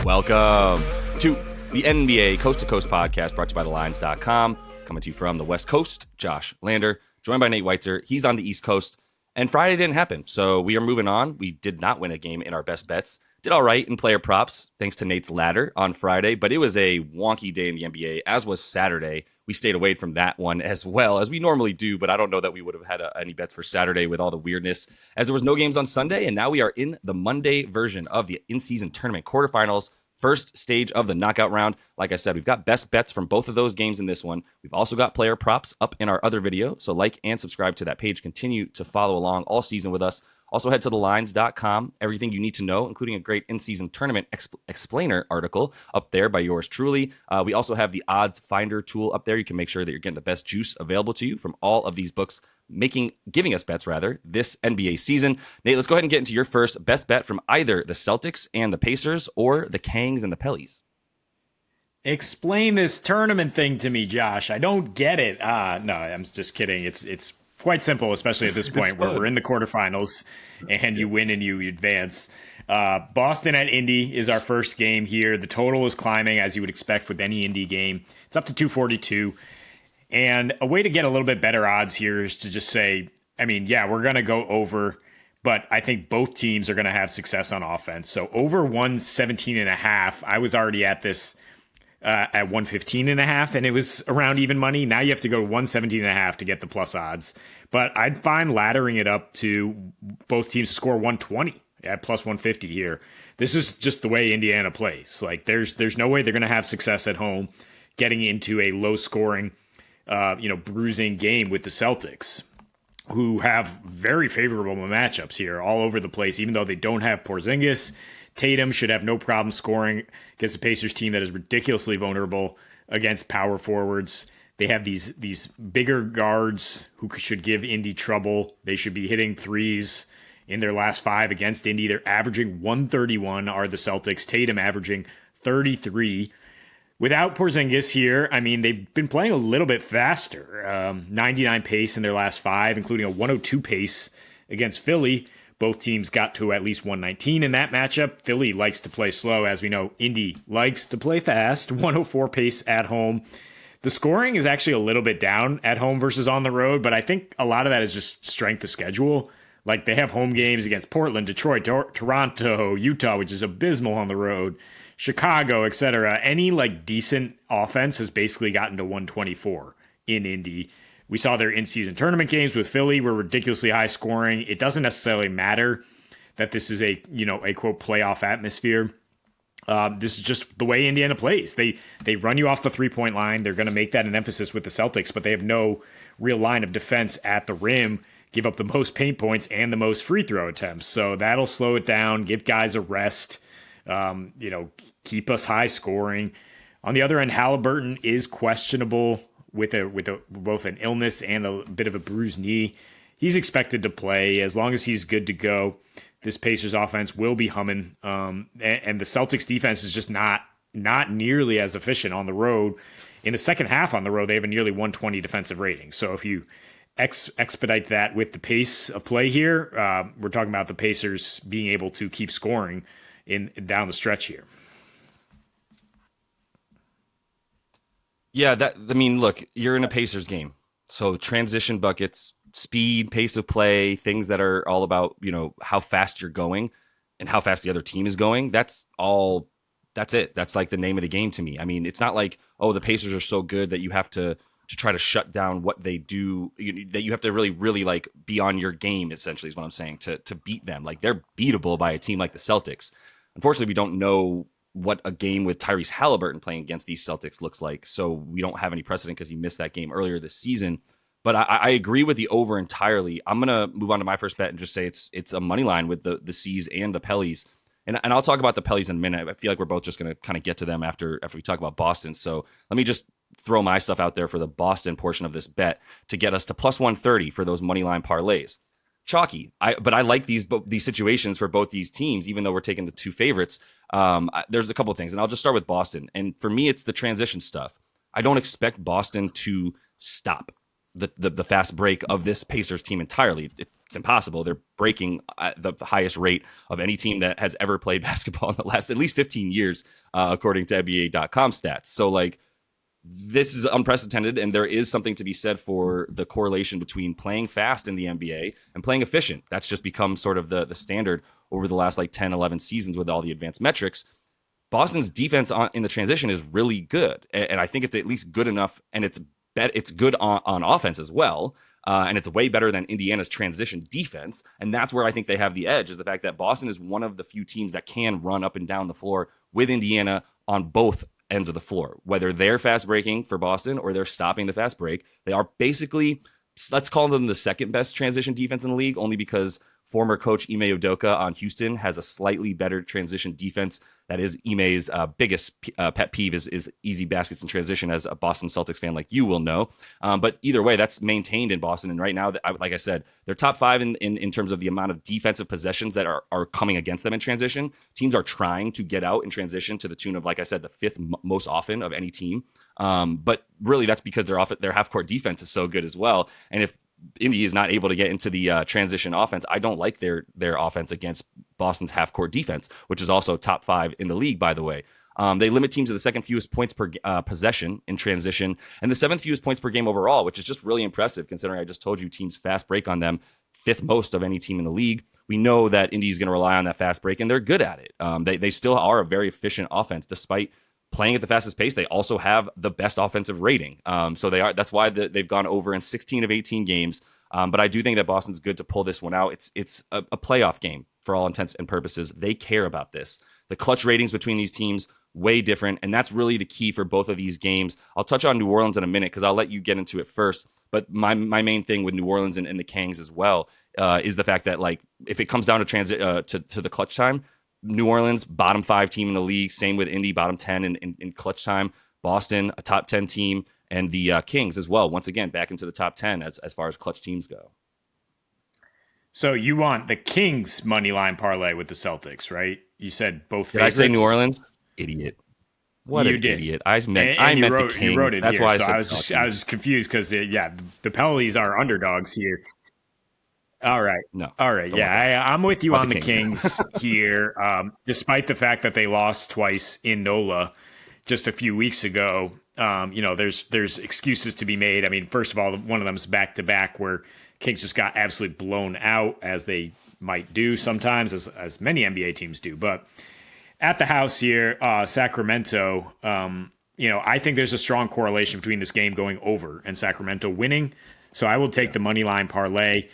Welcome to the NBA Coast to Coast podcast brought to you by thelines.com. Coming to you from the West Coast, Josh Lander, joined by Nate Weitzer. He's on the East Coast, and Friday didn't happen, so we are moving on. We did not win a game in our best bets. Did all right in player props, thanks to Nate's ladder on Friday, but it was a wonky day in the NBA, as was Saturday. We stayed away from that one as well, as we normally do, but I don't know that we would have had any bets for Saturday with all the weirdness, as there was no games on Sunday, and now we are in the Monday version of the in-season tournament quarterfinals, first stage of the knockout round. Like I said, we've got best bets from both of those games in this one. We've also got player props up in our other video, so like and subscribe to that page. Continue to follow along all season with us. Also head to thelines.com. Everything you need to know, including a great in-season tournament explainer article up there by yours truly. We also have the odds finder tool up there. You can make sure that you're getting the best juice available to you from all of these books, giving us bets rather this NBA season. Nate, let's go ahead and get into your first best bet from either the Celtics and the Pacers or the Kangs and the Pellies. Explain this tournament thing to me, Josh. I don't get it. No, I'm just kidding. It's quite simple, especially at this point where we're in the quarterfinals and you win and you advance. Boston at Indy is our first game here. The total is climbing, as you would expect with any Indy game. It's up to 242. And a way to get a little bit better odds here is to just say, we're going to go over, but I think both teams are going to have success on offense. So over 117.5, I was already at this at 115.5, and it was around even money. Now you have to go to 117.5 to get the plus odds. But I'd find laddering it up to both teams to score 120 at plus 150 here. This is just the way Indiana plays. Like there's no way they're going to have success at home getting into a low scoring, bruising game with the Celtics, who have very favorable matchups here all over the place, even though they don't have Porzingis. Tatum should have no problem scoring against a Pacers team that is ridiculously vulnerable against power forwards. They have these bigger guards who should give Indy trouble. They should be hitting threes in their last 5 against Indy. They're averaging 131 are the Celtics. Tatum averaging 33. Without Porzingis here, they've been playing a little bit faster. 99 pace in their last 5, including a 102 pace against Philly. Both teams got to at least 119 in that matchup. Philly likes to play slow. As we know, Indy likes to play fast. 104 pace at home. The scoring is actually a little bit down at home versus on the road, but I think a lot of that is just strength of schedule. Like they have home games against Portland, Detroit, Toronto, Utah, which is abysmal on the road, Chicago, etc. Any decent offense has basically gotten to 124 in Indy. We saw their in-season tournament games with Philly were ridiculously high scoring. It doesn't necessarily matter that this is a quote playoff atmosphere. This is just the way Indiana plays. They run you off the 3-point line. They're going to make that an emphasis with the Celtics, but they have no real line of defense at the rim, give up the most paint points and the most free throw attempts. So that'll slow it down, give guys a rest, keep us high scoring. On the other end, Halliburton is questionable with both an illness and a bit of a bruised knee. He's expected to play as long as he's good to go. This Pacers offense will be humming, and the Celtics defense is just not nearly as efficient on the road. In the second half on the road, they have a nearly 120 defensive rating. So if you expedite that with the pace of play here, we're talking about the Pacers being able to keep scoring down the stretch here. Yeah, look, you're in a Pacers game. So transition buckets, speed, pace of play, things that are all about, how fast you're going and how fast the other team is going. That's it. That's like the name of the game to me. It's not like, the Pacers are so good that you have to try to shut down what they do, that you have to really, really be on your game, essentially is what I'm saying, to beat them. They're beatable by a team like the Celtics. Unfortunately, we don't know what a game with Tyrese Halliburton playing against these Celtics looks like. So we don't have any precedent because he missed that game earlier this season. But I agree with the over entirely. I'm going to move on to my first bet and just say it's a money line with the C's and the Pellies. And I'll talk about the Pellies in a minute. I feel like we're both just going to kind of get to them after we talk about Boston. So let me just throw my stuff out there for the Boston portion of this bet to get us to plus 130 for those money line parlays. Chalky. But I like these situations for both these teams, even though we're taking the two favorites. There's a couple of things, and I'll just start with Boston. And for me, it's the transition stuff. I don't expect Boston to stop the fast break of this Pacers team entirely. it's impossible. They're breaking the highest rate of any team that has ever played basketball in the last at least 15 years, according to NBA.com stats. So like, this is unprecedented, and there is something to be said for the correlation between playing fast in the NBA and playing efficient. That's just become sort of the standard over the last like 10, 11 seasons with all the advanced metrics. Boston's defense in the transition is really good, and I think it's at least good enough, and it's good on offense as well, and it's way better than Indiana's transition defense, and that's where I think they have the edge, is the fact that Boston is one of the few teams that can run up and down the floor with Indiana on both ends of the floor, whether they're fast breaking for Boston or they're stopping the fast break. They are basically, let's call them the second best transition defense in the league, only because former coach Ime Udoka on Houston has a slightly better transition defense. That is Ime's biggest pet peeve is easy baskets in transition, as a Boston Celtics fan like you will know. But either way, that's maintained in Boston. And right now, like I said, they're top 5 in terms of the amount of defensive possessions that are coming against them in transition. Teams are trying to get out in transition to the tune of, like I said, the 5th most often of any team. But really, that's because their half-court defense is so good as well. And if Indy is not able to get into the transition offense, I don't like their offense against Boston's half-court defense, which is also top 5 in the league, by the way. They limit teams to the second fewest points per possession in transition and the 7th fewest points per game overall, which is just really impressive considering I just told you teams fast break on them 5th most of any team in the league. We know that Indy is going to rely on that fast break, and they're good at it. They still are a very efficient offense despite playing at the fastest pace. They also have the best offensive rating. So they are. That's why they've gone over in 16 of 18 games. But I do think that Boston's good to pull this one out. It's a playoff game for all intents and purposes. They care about this. The clutch ratings between these teams, way different. And that's really the key for both of these games. I'll touch on New Orleans in a minute because I'll let you get into it first. But my main thing with New Orleans and the Kings as well is the fact that, like, if it comes down to to the clutch time, New Orleans, bottom 5 team in the league. Same with Indy, bottom 10 in clutch time. Boston, a top 10 team. And the Kings as well, once again, back into the top 10 as far as clutch teams go. So you want the Kings money line parlay with the Celtics, right? You said both favorites. Did I say New Orleans? Idiot. What you an did. idiot. I meant the Kings. You wrote it That's here, why so I was just confused because, the Pellies are underdogs here. All right. No. All right. Yeah, I'm with you on the Kings here. Despite the fact that they lost twice in NOLA just a few weeks ago, there's excuses to be made. I mean, first of all, one of them is back-to-back where Kings just got absolutely blown out, as they might do sometimes, as many NBA teams do. But at the house here, Sacramento, I think there's a strong correlation between this game going over and Sacramento winning. So I will take the money line parlay.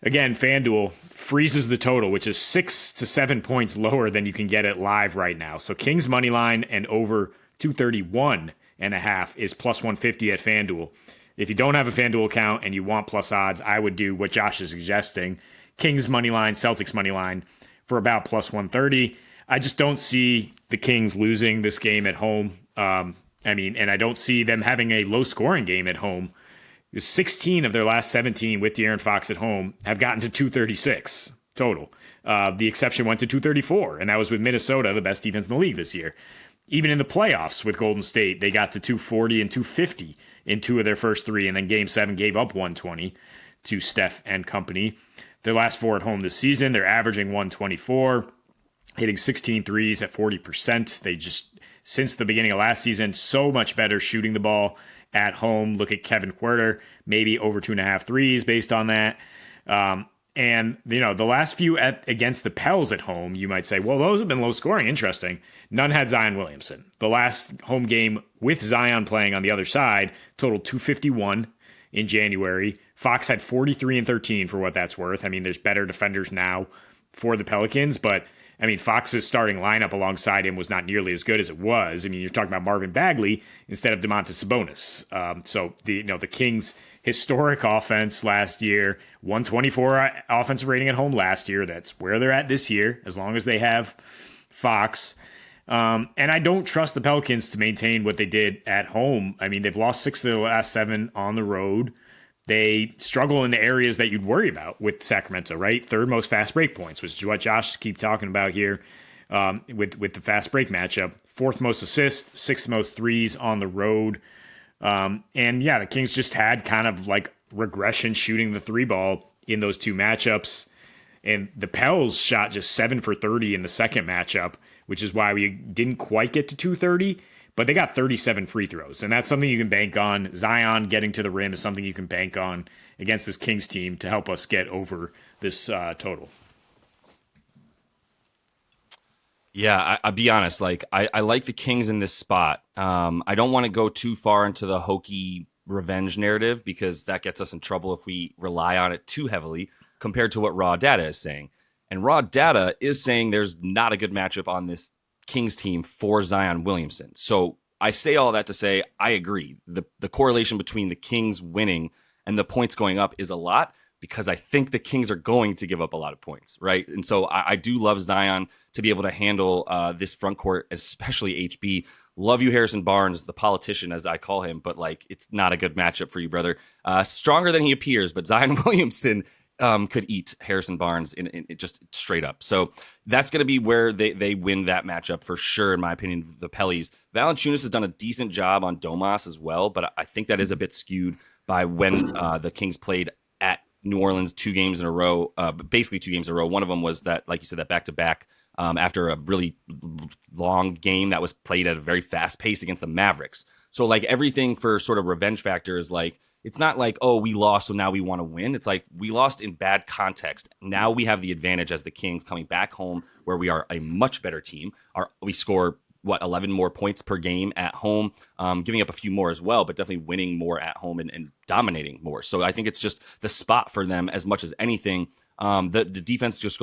Again, FanDuel freezes the total, which is 6 to 7 points lower than you can get it live right now. So Kings money line and over 231.5 is plus 150 at FanDuel. If you don't have a FanDuel account and you want plus odds, I would do what Josh is suggesting. Kings money line, Celtics money line for about plus 130. I just don't see the Kings losing this game at home. And I don't see them having a low scoring game at home. 16 of their last 17 with De'Aaron Fox at home have gotten to 236 total. The exception went to 234, and that was with Minnesota, the best defense in the league this year. Even in the playoffs with Golden State, they got to 240 and 250 in 2 of their first 3, and then Game 7 gave up 120 to Steph and company. Their last 4 at home this season, they're averaging 124, hitting 16 threes at 40%. They just, since the beginning of last season, so much better shooting the ball at home. Look at Kevin Huerter, maybe over 2.5 threes based on that. And the last few against the Pels at home, you might say, well, those have been low scoring. Interesting. None had Zion Williamson. The last home game with Zion playing on the other side totaled 251 in January. Fox had 43 and 13 for what that's worth. I mean, there's better defenders now for the Pelicans, but I mean, Fox's starting lineup alongside him was not nearly as good as it was. I mean, you're talking about Marvin Bagley instead of Domantas Sabonis. So the Kings' historic offense last year, 124 offensive rating at home last year. That's where they're at this year, as long as they have Fox. And I don't trust the Pelicans to maintain what they did at home. I mean, they've lost 6 of their last 7 on the road. They struggle in the areas that you'd worry about with Sacramento, right? 3rd most fast break points, which is what Josh keeps talking about here with the fast break matchup. 4th most assists, 6th most threes on the road. The Kings just had kind of like regression shooting the 3 ball in those two matchups. And the Pels shot just 7 for 30 in the second matchup, which is why we didn't quite get to 230, but they got 37 free throws. And that's something you can bank on. Zion getting to the rim is something you can bank on against this Kings team to help us get over this total. Yeah, I'll be honest. Like, I like the Kings in this spot. I don't want to go too far into the hokey revenge narrative because that gets us in trouble if we rely on it too heavily compared to what raw data is saying. And raw data is saying there's not a good matchup on this Kings team for Zion Williamson. So I say all that to say I agree. The correlation between the Kings winning and the points going up is a lot because I think the Kings are going to give up a lot of points, right? And so I do love Zion to be able to handle this front court, especially HB. Love you, Harrison Barnes, the politician, as I call him, but like it's not a good matchup for you, brother. Stronger than he appears, but Zion Williamson could eat Harrison Barnes in just straight up. So that's going to be where they win that matchup for sure, in my opinion, the Pellies. Valanciunas has done a decent job on Domas as well, but I think that is a bit skewed by when the Kings played at New Orleans 2 games in a row, basically 2 games in a row. One of them was that, like you said, that back-to-back after a really long game that was played at a very fast pace against the Mavericks. So like everything for sort of revenge factor is like, it's not like, oh, we lost, so now we want to win. It's like we lost in bad context. Now we have the advantage as the Kings coming back home where we are a much better team. We score, 11 more points per game at home, giving up a few more as well, but definitely winning more at home and dominating more. So I think it's just the spot for them as much as anything. The defense just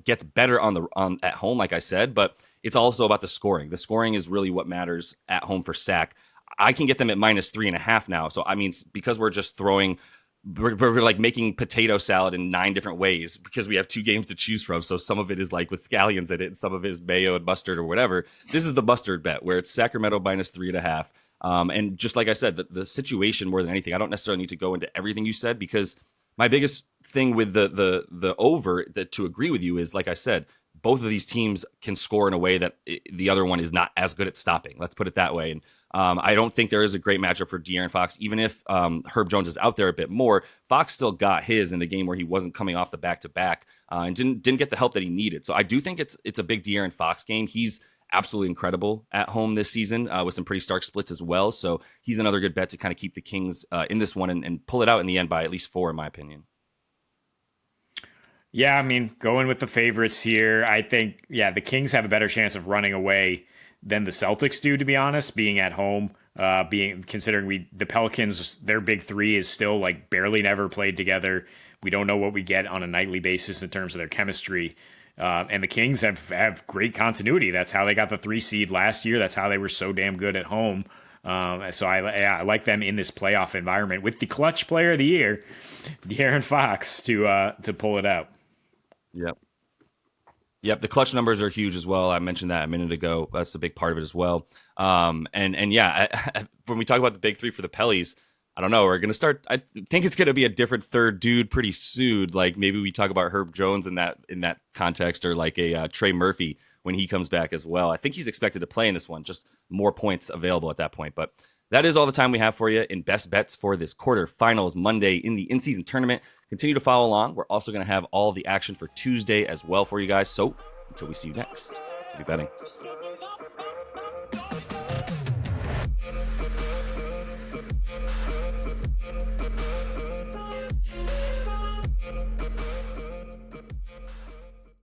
gets better on at home, like I said, but it's also about the scoring. The scoring is really what matters at home for Sac. I can get them at -3.5 now. So, I mean, because we're just throwing, we're like making potato salad in 9 different ways because we have 2 games to choose from. So some of it is like with scallions in it and some of it is mayo and mustard or whatever. This is the mustard bet where it's Sacramento -3.5. And just like I said, the situation more than anything, I don't necessarily need to go into everything you said because my biggest thing with the over that to agree with you is, like I said, both of these teams can score in a way that the other one is not as good at stopping. Let's put it that way. And I don't think there is a great matchup for De'Aaron Fox. Even if Herb Jones is out there a bit more, Fox still got his in the game where he wasn't coming off the back-to-back and didn't get the help that he needed. So I do think it's a big De'Aaron Fox game. He's absolutely incredible at home this season with some pretty stark splits as well. So he's another good bet to kind of keep the Kings in this one and pull it out in the end by at least 4, in my opinion. Yeah, I mean, going with the favorites here, I think, the Kings have a better chance of running away than the Celtics do, to be honest, being at home, considering the Pelicans, their big 3 is still like barely never played together. We don't know what we get on a nightly basis in terms of their chemistry. And the Kings have great continuity. That's how they got the 3 seed last year. That's how they were so damn good at home. So I like them in this playoff environment with the clutch player of the year, De'Aaron Fox, to pull it out. Yep. The clutch numbers are huge as well. I mentioned that a minute ago. That's a big part of it as well. When we talk about the big 3 for the Pellies, I don't know. We're going to start. I think it's going to be a different third dude pretty soon. Like maybe we talk about Herb Jones in that context, or like a Trey Murphy when he comes back as well. I think he's expected to play in this one. Just more points available at that point. But that is all the time we have for you in best bets for this quarterfinals Monday in the in-season tournament. Continue to follow along. We're also going to have all the action for Tuesday as well for you guys. So until we see you next, be betting.